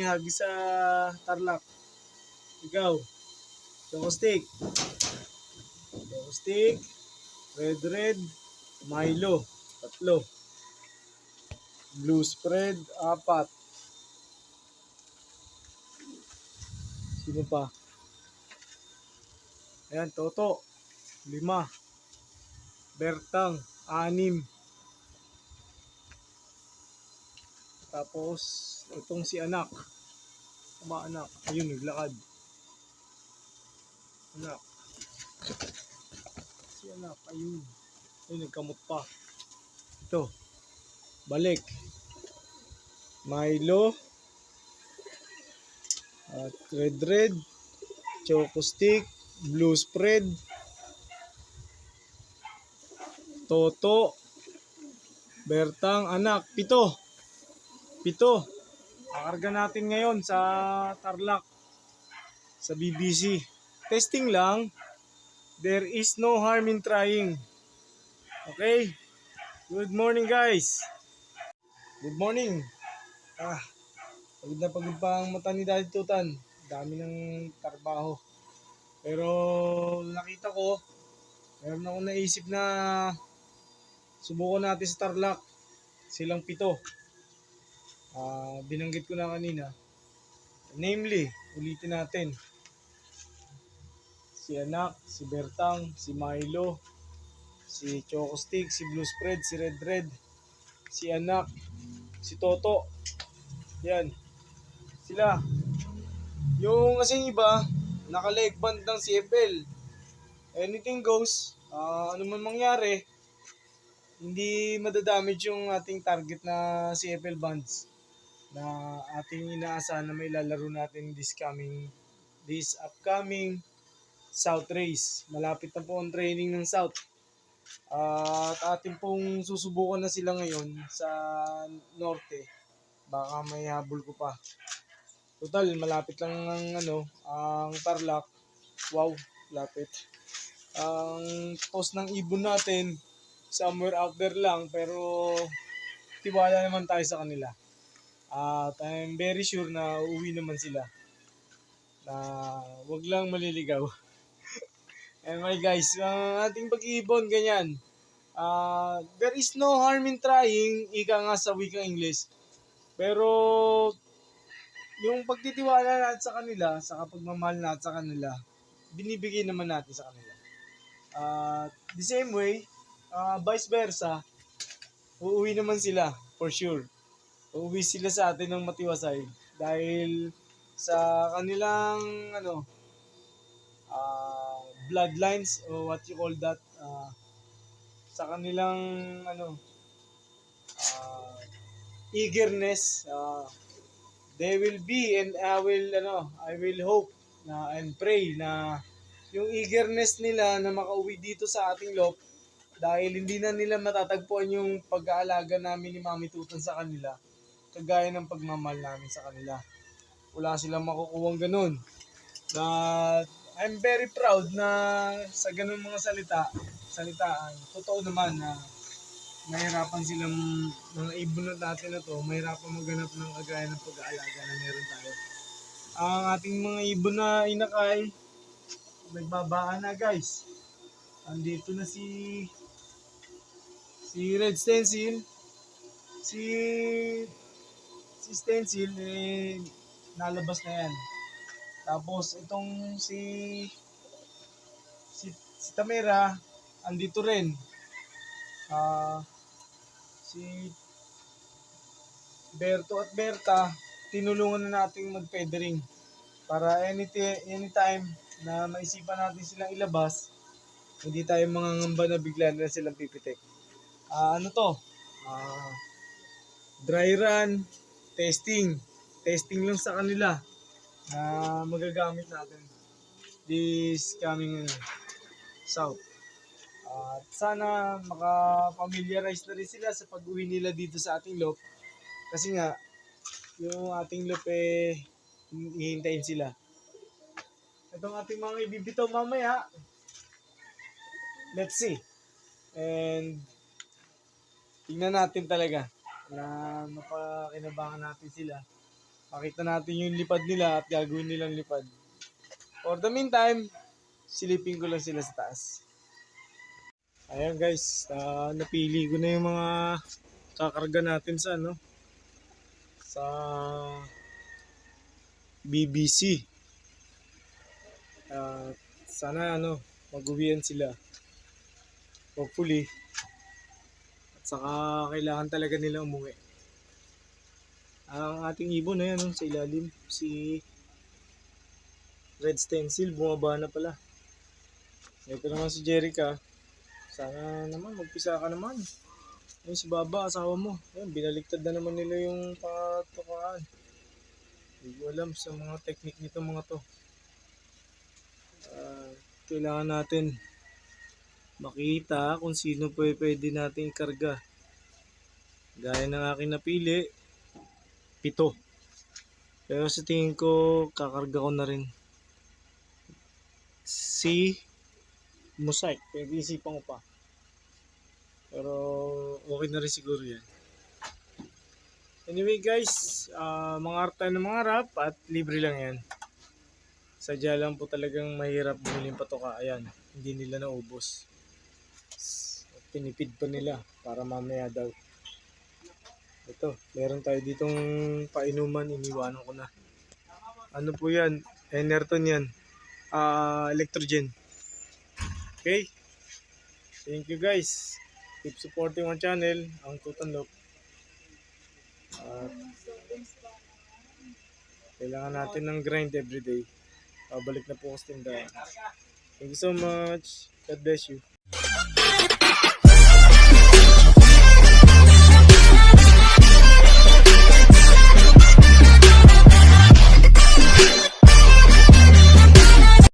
hagi sa Tarlac? Ikaw. Choco stick. Choco stick. Red. Milo. 3. Blue spread. 4. Sino pa? Ayan, Toto. 5. Bertang. 6. Tapos, itong si anak. Anak. Ayun, naglakad. Anak. Si anak. Ayun. Ayun, nagkamot pa. Ito. Balik. Milo. At red. Choco stick. Blue spread. Toto. Bertang. Anak. 7. Kakarga natin ngayon sa Tarlac. Sa BBC. Testing lang. There is no harm in trying. Okay? Good morning, guys. Good morning. Pagod pa ang mata ni Daddy Tutan. Dami ng trabaho. Pero nakita ko, meron akong naisip na subukan natin sa Tarlac. Silang 7. Binanggit ko na kanina. Namely, ulitin natin. Si anak, si Bertang, si Milo, si Choco Stick, si Blue Spread, si Red, si anak, si Toto. Yan. Sila. Yung kasing iba, naka-leg band ng CFL. Anything goes. Ano man mangyari, hindi madadamage yung ating target na CFL bands na ating inaasahan na may lalaro natin this upcoming South Race. Malapit na po ang training ng South. At ating pong susubukan na sila ngayon sa Norte. Baka may habol ko pa. Total, malapit lang ang Tarlac. Wow, lapit. Ang post ng ibon natin, somewhere out there lang, pero tiwala naman tayo sa kanila. At I'm very sure na uuwi naman sila. Na wag lang maliligaw. Anyway guys, ang ating pag-iibon ganyan. There is no harm in trying, ika nga sa wikang English. Pero yung pagtitiwala natin sa kanila, sa kapagmamahal natin sa kanila, binibigay naman natin sa kanila. The same way, vice versa, uuwi naman sila for sure. Uuwi sila sa atin ng matiwasay dahil sa kanilang bloodlines o what you call that, sa kanilang eagerness, they will be, and I will hope na and pray na yung eagerness nila na makauwi dito sa ating loob dahil hindi na nila matatagpuan yung pag-aalaga namin ni Mami Tutan sa kanila kagaya ng pagmamahal namin sa kanila. Wala silang makukuhang ganun. I'm very proud na sa ganun mga salitaan, totoo naman na mahirapan silang mga ibon natin na to, mahirapan maghanap ng kagaya ng pag-aalaga na meron tayo. Ang ating mga ibon na inakay, nagbabaan na guys. Andito na si Red Stencil, si Stencil, nalabas na yan. Tapos itong si Tamera, andito rin. Si Berto at Berta, tinulungan na nating mag-feathering para anytime na maisipan natin silang ilabas, hindi tayo mangangamba na bigla na silang pipitik. Dry run, testing lang sa kanila na magagamit natin this coming South. At sana maka-familiarize na rin sila sa pag-uwi nila dito sa ating loop. Kasi nga, yung ating loop hihintayin sila. Itong ating mga ibibitaw mamaya, let's see. And tingnan natin talaga na mapakinabangan natin sila Makita natin yung lipad nila at gagawin nilang lipad. For the meantime, silipin ko lang sila sa taas. Ayan guys, napili ko na yung mga kakarga natin sa sa BBC. Sana mag-uwian sila. Hopefully. At saka kailangan talaga nila umuwi. Ang ating ibon na yan sa ilalim, si Red Stencil, bumaba na pala. Ito naman si Jerica. Sana naman, magpisa ka naman. Ayun si Baba, asawa mo. Ayun, binaliktad na naman nila yung patukaan. Hindi ko alam sa mga technique nito mga to. Kailangan natin makita kung sino pwede natin ikarga. Gaya ng aking napili, 7. Pero sa tingin ko, kakarga ko na rin si Mosaic. Pag-iisipan ko pa. Pero okay na rin siguro yan. Anyway guys, mga arte ng mga rap at libre lang yan. Sadya lang po talagang mahirap bumili yung patoka. Ayan, hindi nila naubos. Pinipid pa nila para mamaya daw. Ito, meron tayo ditong painuman, iniwanan ko na. Ano po yan? Enerton yan. Electrogen. Okay? Thank you guys. Keep supporting our channel, ang Tutanlok. Kailangan natin ng grind everyday. Pabalik na po ako sa tindahan. Thank you so much. God bless you.